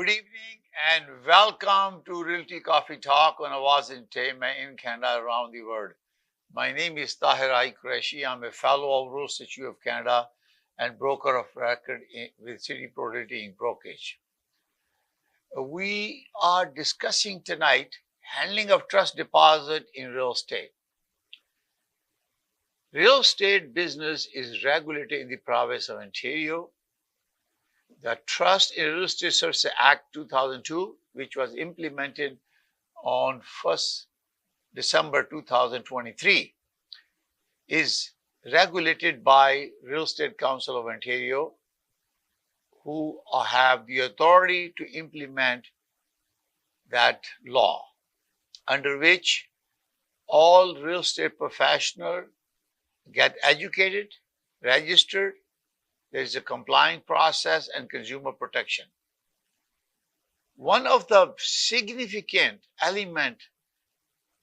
Good evening and welcome to Realty Coffee Talk on Awaz in Canada around the world. My name is Tahir I. Qureshi. I'm a fellow of Royal Institute of Canada and broker of record with City Pro Realty in brokerage. We are discussing tonight handling of trust deposit in real estate. Real estate business is regulated in the province of Ontario. The Trust in Real Estate Services Act 2002, which was implemented on 1st December 2023, is regulated by Real Estate Council of Ontario, who have the authority to implement that law, under which all real estate professionals get educated, registered. There is a complying process and consumer protection. One of the significant elements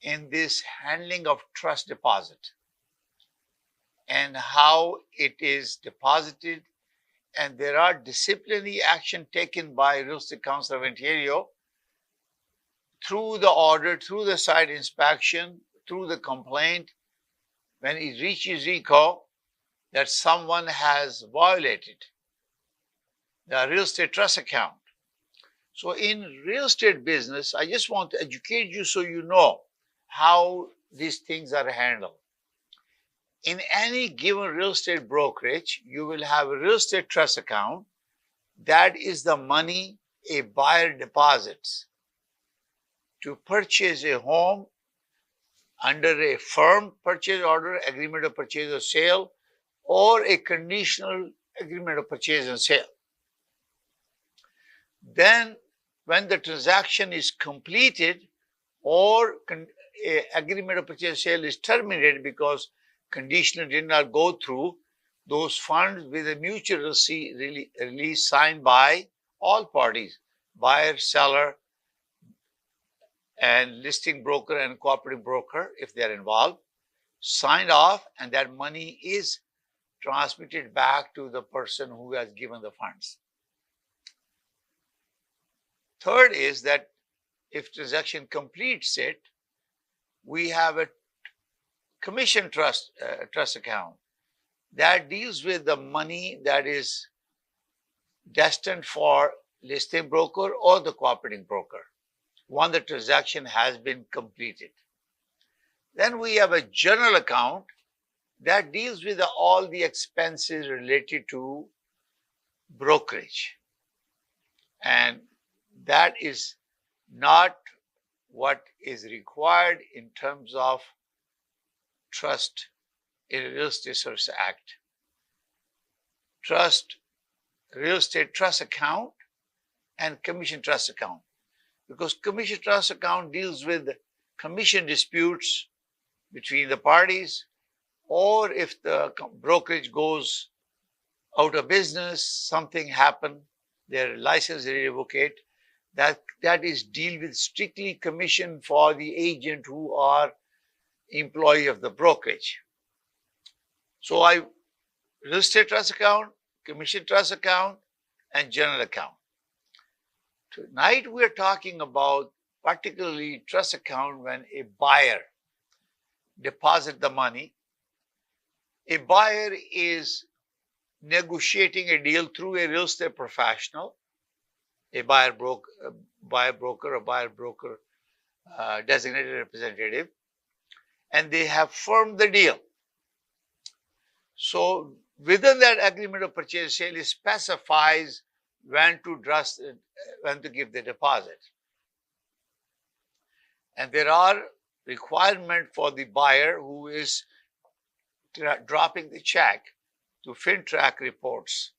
in this handling of trust deposit and how it is deposited, and there are disciplinary action taken by Real Estate Council of Ontario through the order, through the site inspection, through the complaint, when it reaches RECO, that someone has violated the real estate trust account. So in real estate business, I just want to educate you so you know how these things are handled. In any given real estate brokerage, you will have a real estate trust account. That is the money a buyer deposits to purchase a home under a firm purchase order, agreement of purchase or sale, or a conditional agreement of purchase and sale. Then when the transaction is completed or a agreement of purchase and sale is terminated because conditional did not go through, those funds with a mutual release signed by all parties, buyer, seller, and listing broker and cooperative broker, if they are involved, signed off, and that money is transmitted back to the person who has given the funds. Third is that if transaction completes it, we have a commission trust account that deals with the money that is destined for listing broker or the cooperating broker once the transaction has been completed. Then we have a general account that deals with all the expenses related to brokerage. And that is not what is required in terms of trust in Real Estate Services Act. Trust, real estate trust account and commission trust account. Because commission trust account deals with commission disputes between the parties, or if the brokerage goes out of business, something happened, their license is revoked, that is deal with strictly commission for the agent who are employee of the brokerage. So real estate trust account, commission trust account, and general account. Tonight we are talking about particularly trust account when a buyer deposits the money. A buyer is negotiating a deal through a real estate professional, a buyer broker designated representative, and they have firmed the deal. So within that agreement of purchase sale, it specifies when to give the deposit. And there are requirements for the buyer who is dropping the check to FinTrack reports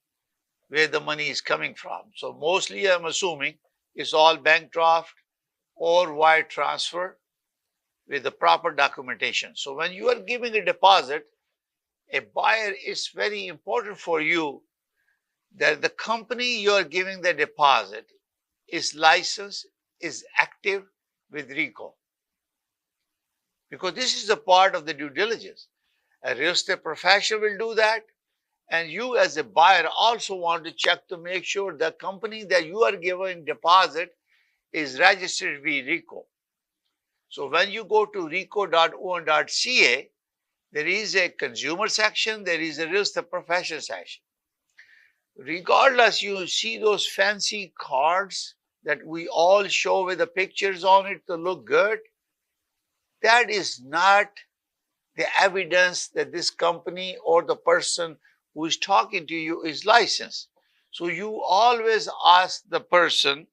where the money is coming from. So mostly I'm assuming it's all bank draft or wire transfer with the proper documentation. So when you are giving a deposit, a buyer, is very important for you that the company you are giving the deposit is licensed, is active with RECO. Because this is a part of the due diligence. A real estate professional will do that, And you as a buyer also want to check to make sure the company that you are giving deposit is registered with RICO. So when you go to rico.on.ca, there is a consumer section, there is a real estate professional section. Regardless, you see those fancy cards that we all show with the pictures on it to look good. That is not the evidence that this company or the person who is talking to you is licensed. So you always ask the person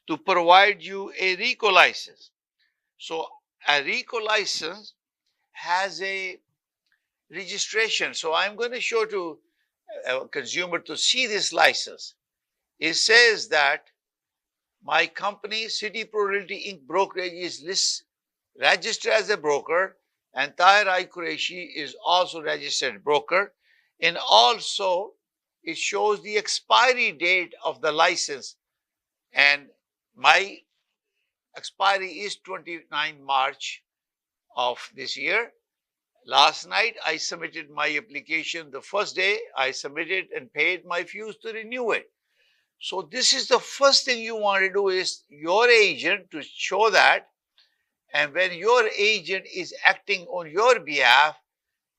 to provide you a RICO license. So a RICO license has a registration. So I'm going to show to a consumer to see this license. It says that my company, City Pro Realty Inc. Brokerage, is registered as a broker, and Tahir Qureshi is also registered broker. And also, it shows the expiry date of the license. And my expiry is 29 March of this year. Last night, I submitted my application. The first day, I submitted and paid my fees to renew it. So this is the first thing you want to do is your agent to show that. And when your agent is acting on your behalf,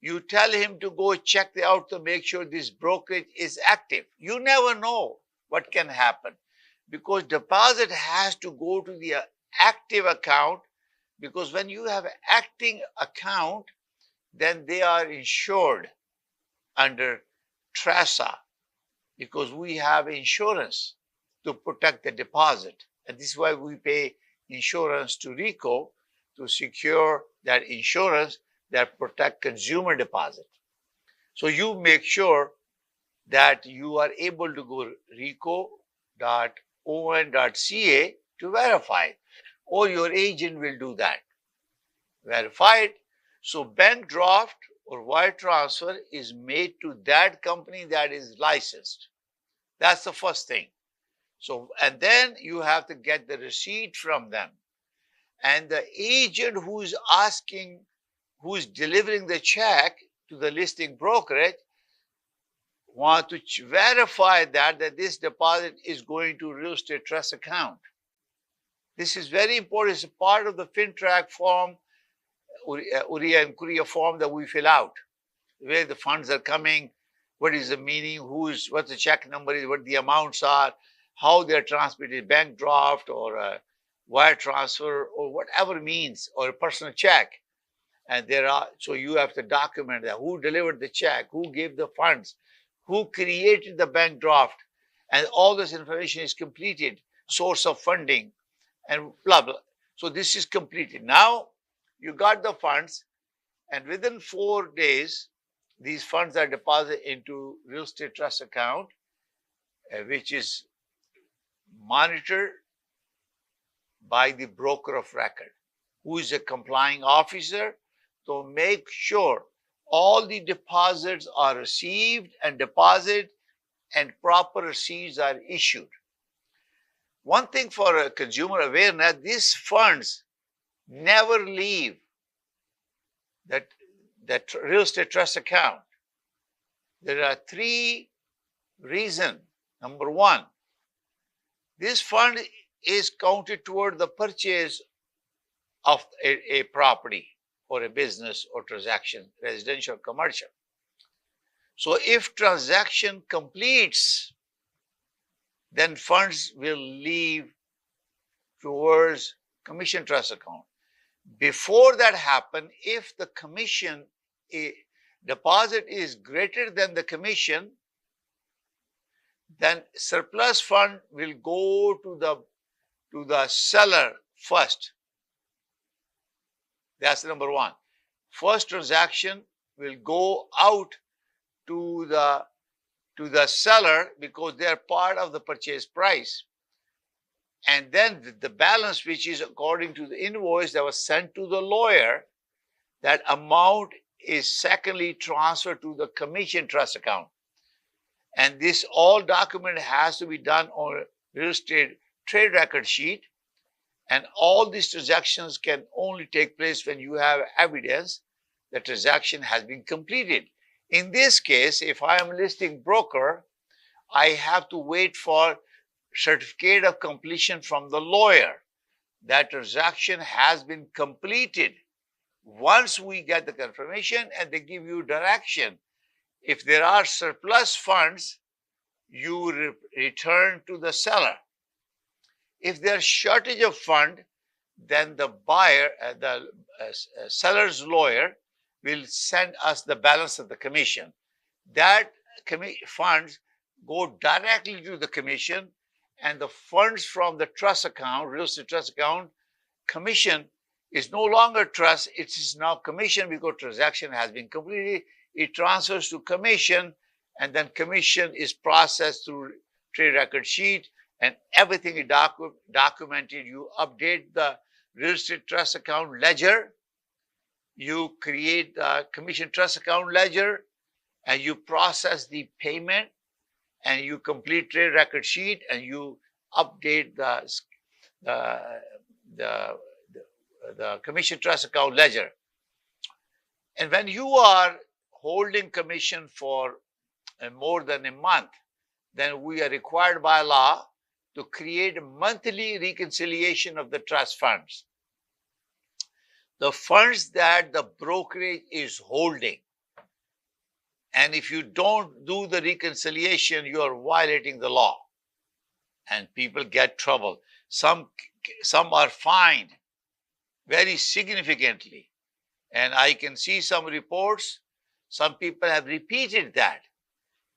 you tell him to go check it out to make sure this brokerage is active. You never know what can happen because deposit has to go to the active account, because when you have an acting account, then they are insured under TRASA, because we have insurance to protect the deposit. And this is why we pay insurance to RICO to secure that insurance that protect consumer deposit. So you make sure that you are able to go rico.on.ca to verify it, or your agent will do that. Verify it. So bank draft or wire transfer is made to that company that is licensed. That's the first thing. So, and then you have to get the receipt from them. And the agent who is delivering the check to the listing brokerage want to verify that this deposit is going to real estate trust account. This is very important. It's a part of the FinTrack form, URIA and Korea form that we fill out, where the funds are coming, what is the meaning, what the check number is, what the amounts are, how they're transmitted, bank draft or a wire transfer or whatever means, or a personal check. And so you have to document that, who delivered the check, who gave the funds, who created the bank draft, and all this information is completed, source of funding, and blah, blah. So this is completed. Now you got the funds, and within 4 days, these funds are deposited into real estate trust account, which is monitored by the broker of record, who is a complying officer, to make sure all the deposits are received and deposited and proper receipts are issued. One thing for a consumer awareness, these funds never leave that real estate trust account. There are 3 reasons. Number 1, this fund is counted toward the purchase of a property or a business or transaction, residential, commercial. So if transaction completes, then funds will leave towards commission trust account. Before that happens, if the commission deposit is greater than the commission, then surplus fund will go to the seller first. That's number 1. First transaction will go out to the seller because they are part of the purchase price. And then the balance, which is according to the invoice that was sent to the lawyer, that amount is secondly transferred to the commission trust account. And this all document has to be done on a real estate trade record sheet. And all these transactions can only take place when you have evidence that transaction has been completed. In this case, if I am listing broker, I have to wait for certificate of completion from the lawyer. That transaction has been completed. Once we get the confirmation and they give you direction, if there are surplus funds, you return to the seller. If there's shortage of fund, then the buyer, the seller's lawyer will send us the balance of the commission. That funds go directly to the commission, and the funds from the trust account, real estate trust account, commission is no longer trust, it is now commission because transaction has been completed. It transfers to commission, and then commission is processed through trade record sheet, and everything is documented. You update the real estate trust account ledger, you create the commission trust account ledger, and you process the payment, and you complete trade record sheet, and you update the commission trust account ledger. And when you are holding commission for more than a month, then we are required by law to create a monthly reconciliation of the trust funds. The funds that the brokerage is holding. And if you don't do the reconciliation, you are violating the law. And people get trouble. Some are fined very significantly. And I can see some reports, some people have repeated that.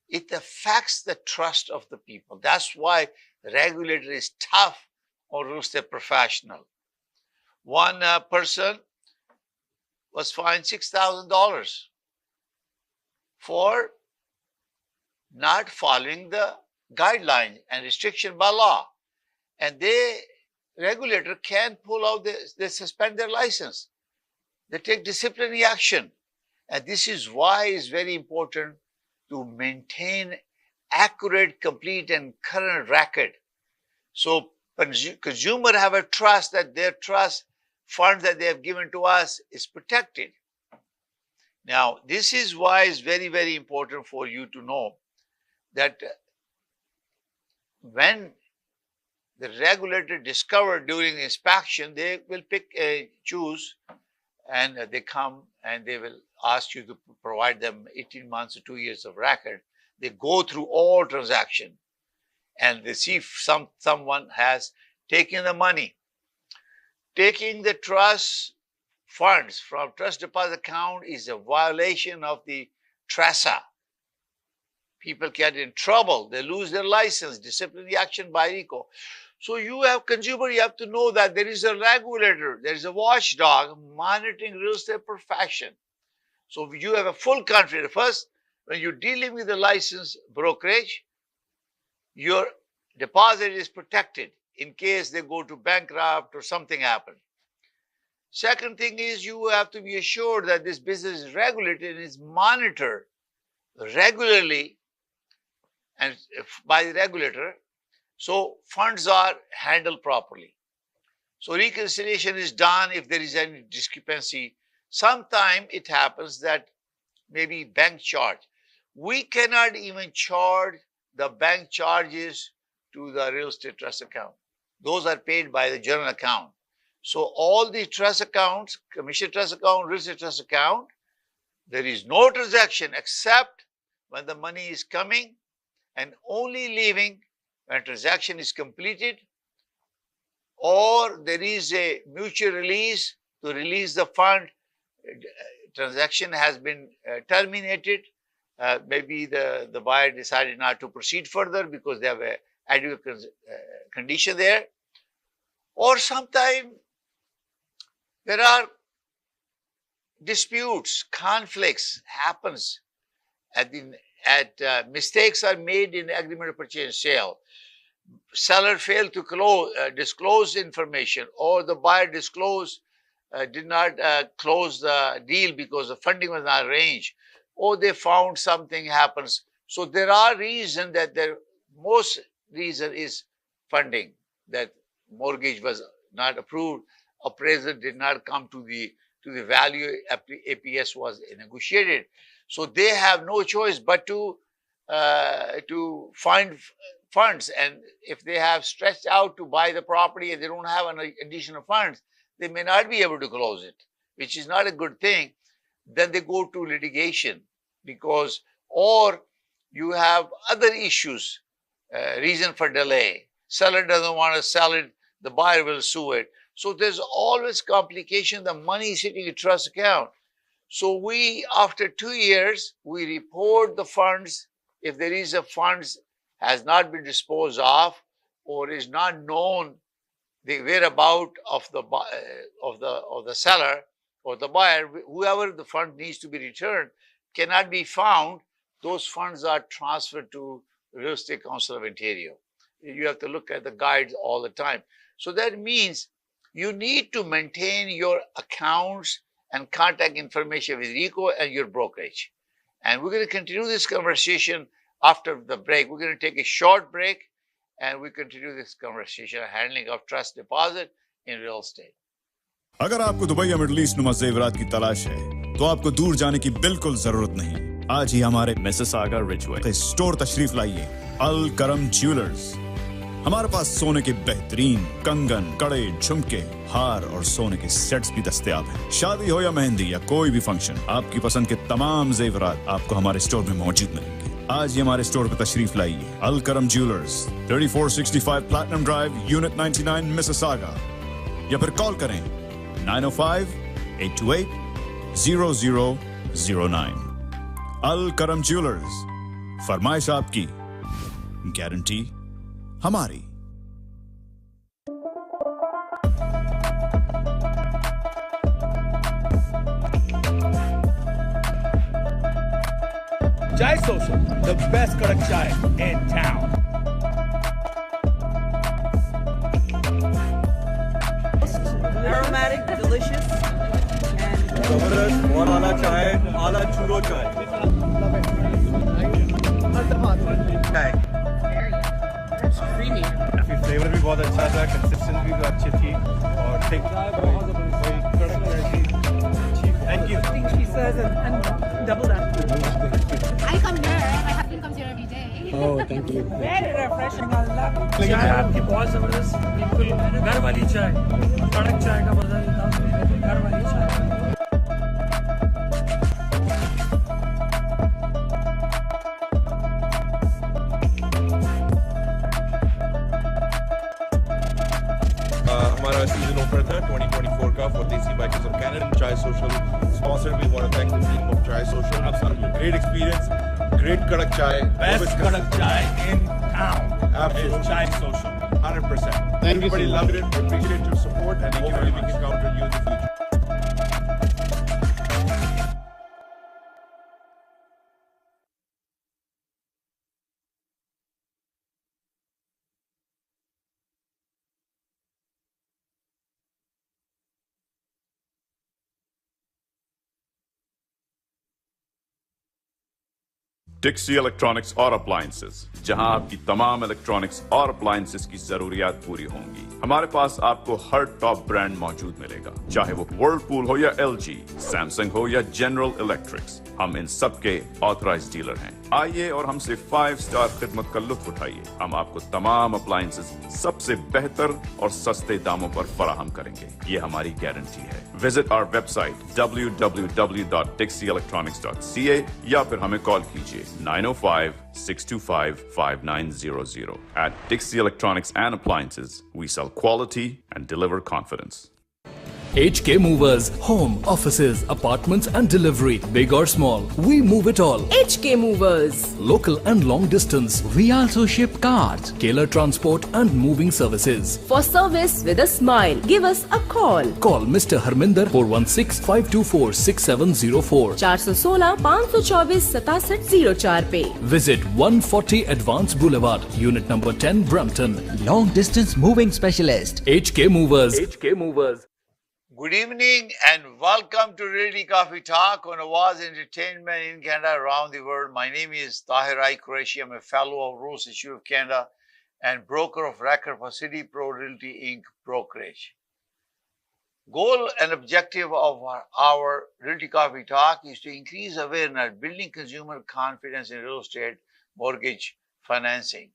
It affects the trust of the people. That's why the regulator is tough on real estate professional. One person was fined $6,000 for not following the guidelines and restriction by law. And regulator can pull out, they suspend their license. They take disciplinary action. And this is why it's very important to maintain accurate, complete, and current record. So consumer have a trust that their trust funds that they have given to us is protected. Now, this is why it's very, very important for you to know that when the regulator discovered during the inspection, they will choose, and they come and they will ask you to provide them 18 months or 2 years of record. They go through all transactions and they see if someone has taken the money. Taking the trust funds from trust deposit account is a violation of the TRESA. People get in trouble. They lose their license, disciplinary action by RICO. So you have consumer, you have to know that there is a regulator, there is a watchdog monitoring real estate profession. So you have a full country. First, when you're dealing with a licensed brokerage, your deposit is protected in case they go to bankrupt or something happens. Second thing is you have to be assured that this business is regulated and is monitored regularly and by the regulator, so funds are handled properly. So reconciliation is done if there is any discrepancy. Sometimes it happens that maybe bank charge. We cannot even charge the bank charges to the real estate trust account. Those are paid by the general account. So all the trust accounts, commission trust account, real estate trust account, there is no transaction except when the money is coming and only leaving when transaction is completed, or there is a mutual release to release the fund. Transaction has been terminated. Maybe the buyer decided not to proceed further because they have a adequate condition there. Or sometimes there are disputes, conflicts happens mistakes are made in agreement of purchase and sale. Seller failed to disclose information, or the buyer did not close the deal because the funding was not arranged, or they found something happens. So there are reasons that most reason is funding, that mortgage was not approved, appraiser did not come to to the value APS was negotiated. So they have no choice but to find funds. And if they have stretched out to buy the property and they don't have an additional funds, they may not be able to close it, which is not a good thing. Then they go to litigation because, or you have other issues, reason for delay. Seller doesn't want to sell it, the buyer will sue it. So there's always complication. The money is sitting in trust account. So we, after 2 years, we report the funds. If there is a funds has not been disposed of or is not known the whereabout of the seller or the buyer, whoever the fund needs to be returned cannot be found, those funds are transferred to Real Estate Council of Ontario. You have to look at the guides all the time. So that means you need to maintain your accounts and contact information with RICO and your brokerage. And we're going to continue this conversation after the break. We're going to take a short break and we continue this conversation on handling of trust deposit in real estate. अगर आपको Dubai या middle east नुमा ज़ेवरात की तलाश है तो आपको दूर जाने की बिल्कुल जरूरत नहीं। आज ही हमारे मिसिसागा रिजवे स्टोर तशरीफ लाइए, अल करम ज्वेलर्स। हमारे पास सोने के बेहतरीन कंगन, कड़े, झुमके, हार और सोने के सेट्स भी दस्तयाब हैं। शादी हो या मेहंदी या कोई भी फंक्शन, आपकी पसंद के तमाम ज़ेवरात आपको हमारे स्टोर में मौजूद मिलेंगे। आज ही हमारे स्टोर पर तशरीफ लाइए, अल करम jewellers, 3465 platinum drive, unit 99, Mississauga, या फिर कॉल करें 905-828-0009। अल करम ज्वेलर्स, फरमाइश आपकी, गारंटी हमारी। Chai Social, the best karak chai in town. Aromatic, delicious, and Zabardast, bahut ala chai, ala churro chai. Chai. it's creamy. Flavor भी बहुत अच्छा था, consistency भी अच्छी थी, और thick. Thank you. I think she says and double that. I come here. My husband comes here every day. Oh, thank you. Very refreshing. I love it. चाय आपकी बहुत जबरदस्त, बिल्कुल घर वाली चाय, कड़क चाय का मजा लेता हूँ, घर वाली चाय। हमारा सीजन ऑफर था 2024 का for देसी bikers of Canada. Chai Social sponsor, we want to thank the team of Chai Social. Great experience, great karak chai, Best karak chai in town. Absolutely. Is Chai Social. 100%. Thank you Everybody so loved it. We appreciate your support, and hopefully we can count on you in the future. Dixy electronics और appliances, जहां आपकी तमाम electronics और appliances की जरूरियात पूरी होंगी। हमारे पास आपको हर टॉप ब्रांड मौजूद मिलेगा, चाहे वो वर्लपूल हो या एलजी, सैमसंग हो या जनरल इलेक्ट्रिक्स। हम इन सब के ऑथराइज्ड डीलर हैं। आइए और हमसे 5 स्टार खिदमत का लुत्फ उठाइए। हम आपको तमाम अप्लायंसेस सबसे बेहतर और सस्ते दामों पर फराहम करेंगे, ये हमारी गारंटी है। विजिट आवर वेबसाइट www.dixieelectronics.ca या फिर हमें कॉल कीजिए 905-625-5900. At Dixie Electronics and Appliances, we sell quality and deliver confidence. HK Movers, home, offices, apartments and delivery, big or small, we move it all. HK Movers. Local and long distance, we also ship cars, Taylor transport and moving services. For service with a smile, give us a call. Call Mr. Harminder 416-524-6704. 416-524-6704 पे. Visit 140 Advance Boulevard, Unit number 10, Brampton. Long distance moving specialist. HK Movers. HK Movers. Good evening and welcome to Realty Coffee Talk on Awaz Entertainment in Canada, around the world. My name is Tahir Qureshi. I'm a fellow of Rose Institute of Canada and broker of record for City Pro Realty Inc. brokerage. Goal and objective of our Realty Coffee Talk is to increase awareness, building consumer confidence in real estate mortgage financing,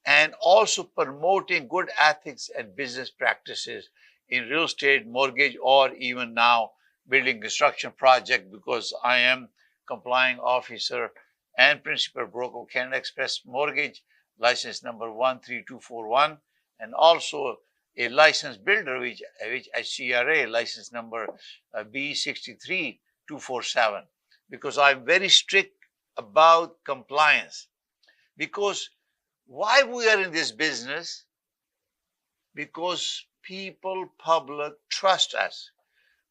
and also promoting good ethics and business practices in real estate mortgage or even now building construction project, because I am complying officer and principal broker of Canada Express Mortgage, license number 13241, and also a licensed builder, which HCRA license number B63247, because I'm very strict about compliance. Because why we are in this business? Because people, public trust us.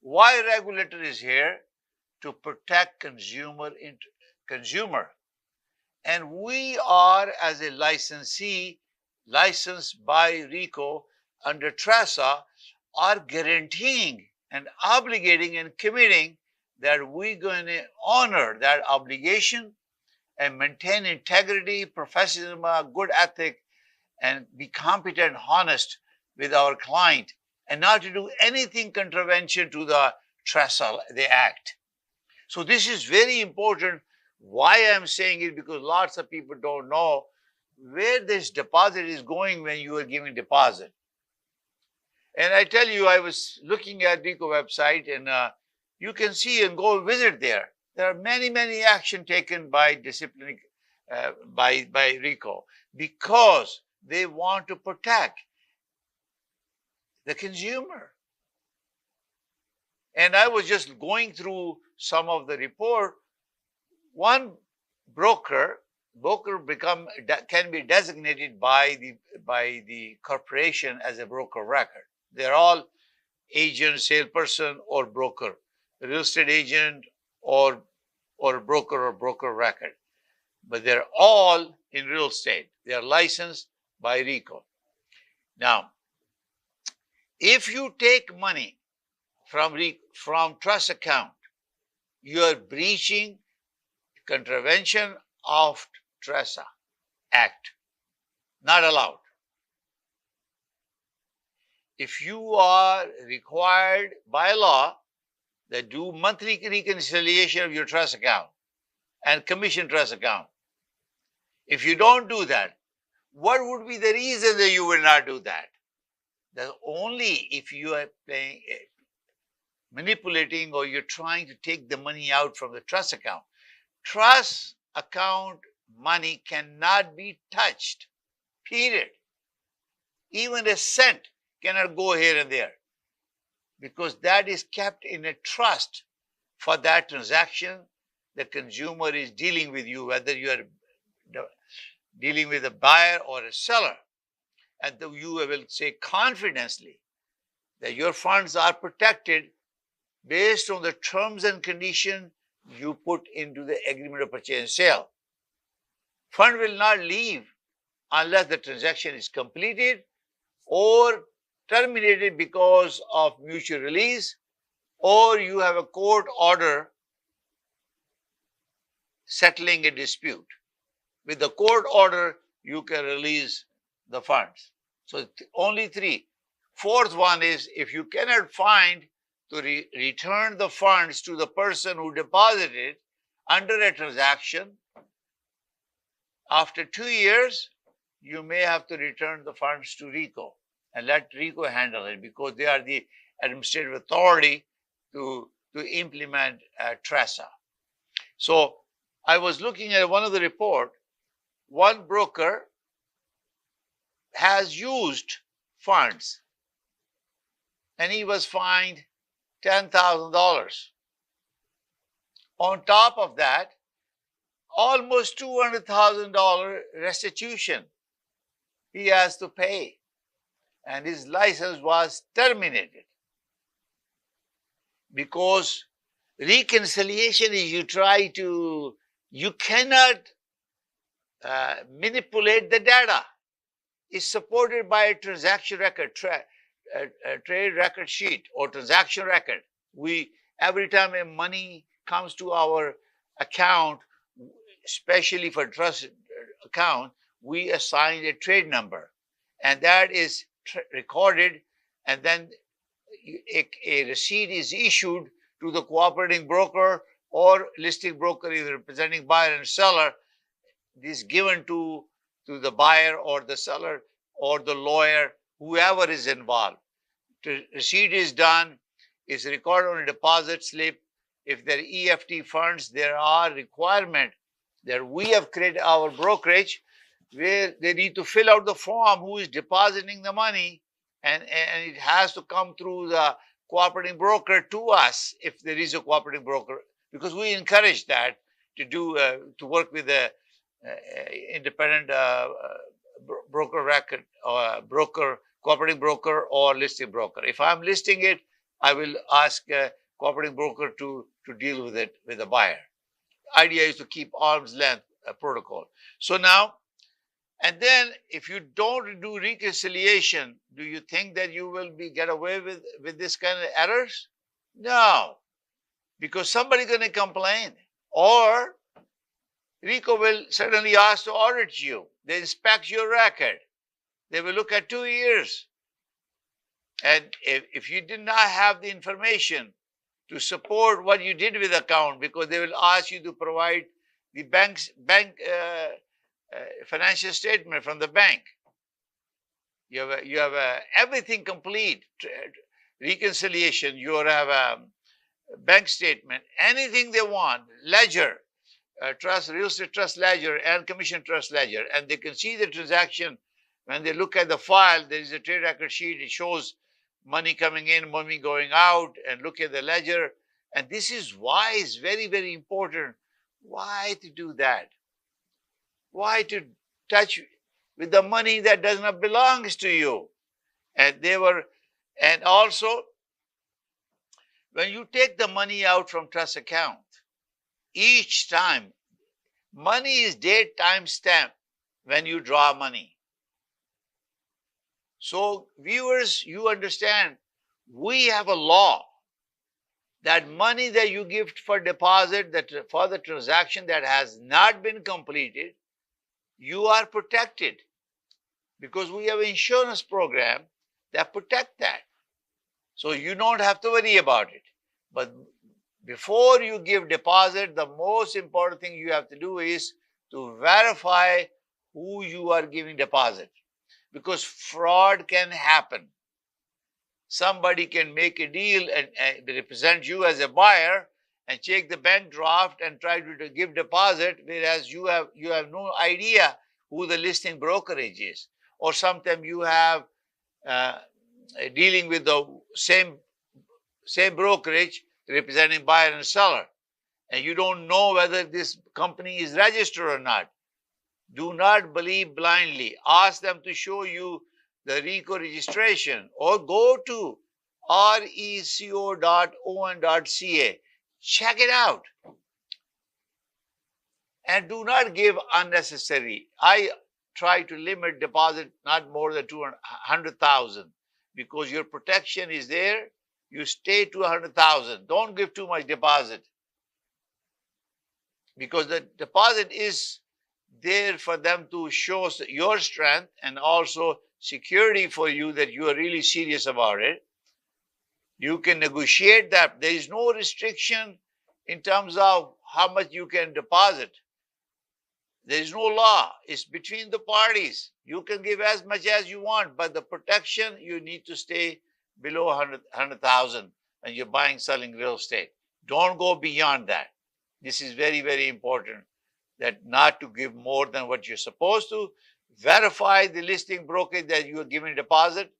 Why regulator is here? To protect consumer. And we are, as a licensee, licensed by RICO under TRESA, are guaranteeing and obligating and committing that we're going to honor that obligation and maintain integrity, professionalism, good ethic, and be competent, honest with our client, and not to do anything contravention to the TRESA, the Act. So this is very important. Why I'm saying it, because lots of people don't know where this deposit is going when you are giving deposit. And I tell you, I was looking at RICO website, and you can see and go visit there. There are many, many action taken by disciplining by RICO, because they want to protect the consumer. And I was just going through some of the report. One broker can be designated by the corporation as a broker record. They're all agent, salesperson, or broker, real estate agent, or broker or broker record. But they're all in real estate. They are licensed by RICO. Now, if you take money from trust account, you are breaching contravention of TRESA Act. Not allowed. If you are required by law that do monthly reconciliation of your trust account and commission trust account, if you don't do that, what would be the reason that you will not do that? That only if you are manipulating, or you're trying to take the money out from the trust account. Trust account money cannot be touched, period. Even a cent cannot go here and there, because that is kept in a trust for that transaction. The consumer is dealing with you, whether you are dealing with a buyer or a seller, and you will say confidently that your funds are protected based on the terms and conditions you put into the agreement of purchase and sale. Fund will not leave unless the transaction is completed or terminated because of mutual release, or you have a court order settling a dispute. With the court order, you can release the funds. So only three. Fourth one is, if you cannot find to return the funds to the person who deposited under a transaction, after 2 years, you may have to return the funds to RICO and let RICO handle it, because they are the administrative authority to implement TRESA. So I was looking at one of the report. One broker has used funds and he was fined $10,000. On top of that, almost $200,000 restitution he has to pay, and his license was terminated. Because reconciliation is you cannot manipulate the data. It's supported by a transaction record, trade record sheet or transaction record. Every time a money comes to our account, especially for trust account, we assign a trade number, and that is recorded, and then a receipt is issued to the cooperating broker or listing broker is representing buyer and seller, this given to the buyer or the seller or the lawyer, whoever is involved. The receipt is done, is recorded on a deposit slip. If they're EFT funds, there are requirements that we have created our brokerage where they need to fill out the form who is depositing the money, and it has to come through the cooperating broker to us if there is a cooperating broker, because we encourage that to do to work with the independent broker record or cooperating broker or listing broker. If I'm listing it, I will ask a cooperating broker to deal with it with the buyer. Idea is to keep arm's length protocol. So now, and then if you don't do reconciliation, do you think that you will get away with this kind of errors? No, because somebody's going to complain, or RICO will certainly ask to audit you. They inspect your record. They will look at 2 years. And if you did not have the information to support what you did with the account, because they will ask you to provide the bank financial statement from the bank. You have everything complete, reconciliation. You have a bank statement, anything they want, ledger, trust, real estate trust ledger, and commission trust ledger, and they can see the transaction. When they look at the file, there is a trade record sheet. It shows money coming in, money going out, and look at the ledger. And this is why it's very, very important. Why to do that? Why to touch with the money that does not belongs to you? And also, when you take the money out from trust account, each time, money is date time stamp when you draw money. So viewers, you understand, we have a law that money that you give for deposit, that for the transaction that has not been completed, you are protected, because we have an insurance program that protect that. So you don't have to worry about it. But before you give deposit, the most important thing you have to do is to verify who you are giving deposit, because fraud can happen. Somebody can make a deal and represent you as a buyer and check the bank draft and try to give deposit, whereas you have no idea who the listing brokerage is. Or sometimes you have dealing with the same brokerage representing buyer and seller, and you don't know whether this company is registered or not. Do not believe blindly. Ask them to show you the RICO registration, or go to reco.on.ca. Check it out. And do not give unnecessary. I try to limit deposit not more than 200,000, because your protection is there. You stay to 100,000. Don't give too much deposit, because the deposit is there for them to show your strength and also security for you that you are really serious about it. You can negotiate that. There is no restriction in terms of how much you can deposit. There is no law. It's between the parties. You can give as much as you want, but the protection, you need to stay below 100,000 when you're buying, selling real estate. Don't go beyond that. This is very, very important, that not to give more than what you're supposed to. Verify the listing brokerage that you are giving deposit.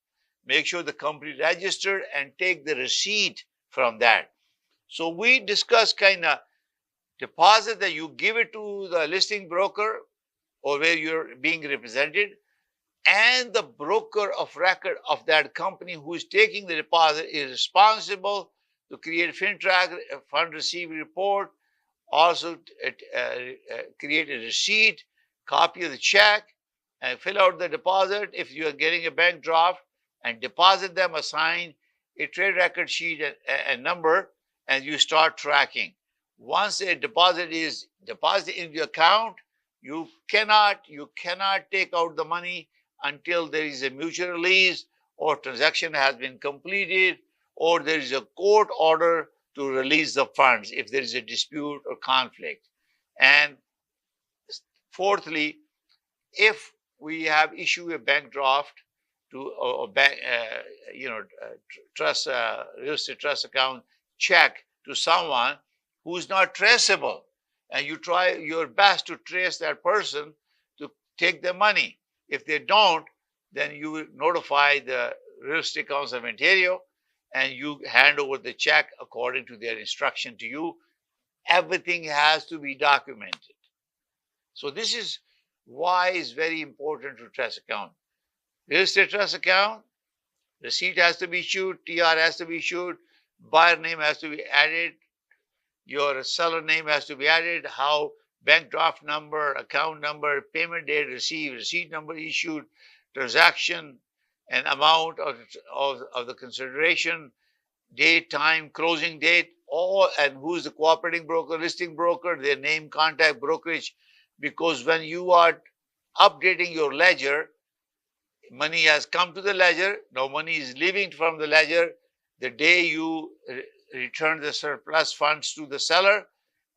Make sure the company registered, and take the receipt from that. So we discuss kind of deposit that you give it to the listing broker or where you're being represented, and the broker of record of that company who is taking the deposit is responsible to create FinTrack fund received report, also create a receipt, copy of the check, and fill out the deposit if you are getting a bank draft, and deposit them, assign a trade record sheet and number, and you start tracking. Once a deposit is deposited in the account, you cannot take out the money until there is a mutual release or transaction has been completed, or there is a court order to release the funds if there is a dispute or conflict. And fourthly, if we have issued a bank draft to or bank, trust real estate trust account check to someone who is not traceable, and you try your best to trace that person to take the money. If they don't, then you will notify the Real Estate Council of Ontario, and you hand over the check according to their instruction to you. Everything has to be documented. So this is why it's very important to trust account. Real estate trust account, receipt has to be issued, TR has to be issued, buyer name has to be added, your seller name has to be added, how bank draft number, account number, payment date received, receipt number issued, transaction and amount of the consideration, date, time, closing date, all, and who is the cooperating broker, listing broker, their name, contact, brokerage. Because when you are updating your ledger, money has come to the ledger, now money is leaving from the ledger. The day you return the surplus funds to the seller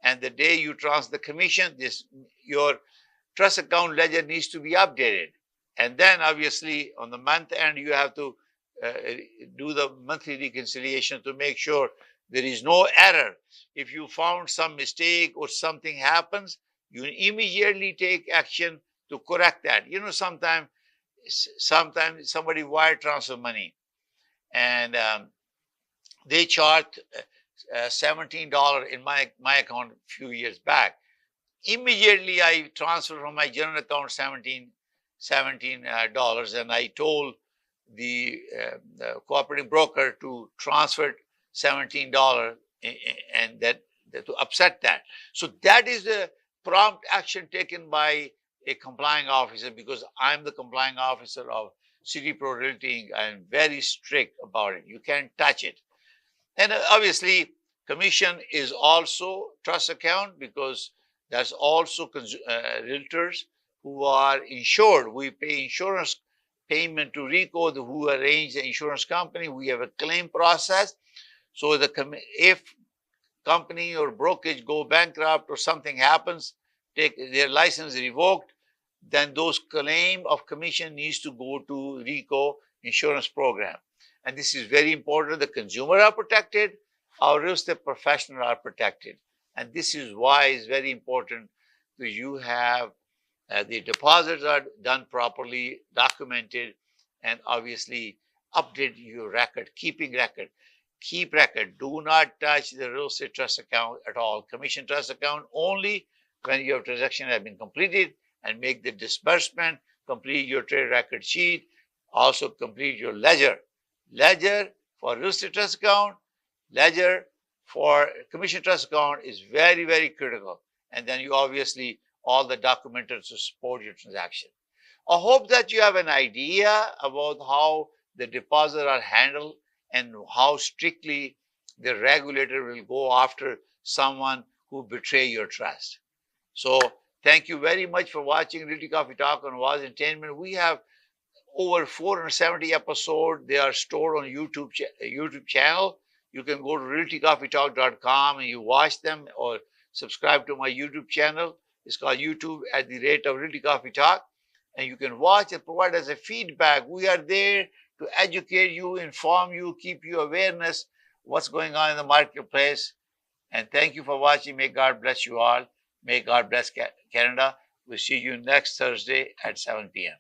and the day you transfer the commission, your trust account ledger needs to be updated. And then obviously on the month end, you have to do the monthly reconciliation to make sure there is no error. If you found some mistake or something happens, you immediately take action to correct that. Sometimes somebody wire transfer money and they charged $17 in my account a few years back. Immediately I transferred from my general account $17 and I told the cooperating broker to transfer $17 and that to upset that. So that is the prompt action taken by a complying officer, because I'm the complying officer of City Pro Realty. I'm very strict about it. You can't touch it. And obviously, commission is also trust account, because that's also realtors who are insured. We pay insurance payment to RICO, who arrange the insurance company. We have a claim process. So if company or brokerage go bankrupt or something happens, take their license revoked, then those claim of commission needs to go to RICO insurance program. And this is very important. The consumer are protected, our real estate professionals are protected. And this is why it's very important that you have the deposits are done properly, documented, and obviously update your record, keeping record. Keep record. Do not touch the real estate trust account at all. Commission trust account only when your transaction has been completed, and make the disbursement, complete your trade record sheet, also complete your ledger. Ledger for real estate trust account, ledger for commission trust account is very, very critical. And then you obviously all the documenters to support your transaction. I hope that you have an idea about how the deposits are handled and how strictly the regulator will go after someone who betray your trust. So thank you very much for watching Realty Coffee Talk on Oz Entertainment. We have over 470 episodes. They are stored on YouTube channel. You can go to realtycoffeetalk.com and you watch them, or subscribe to my YouTube channel. It's called YouTube at the rate of Realty Coffee Talk. And you can watch and provide us a feedback. We are there to educate you, inform you, keep you awareness what's going on in the marketplace. And thank you for watching. May God bless you all. May God bless Canada. We'll see you next Thursday at 7 p.m.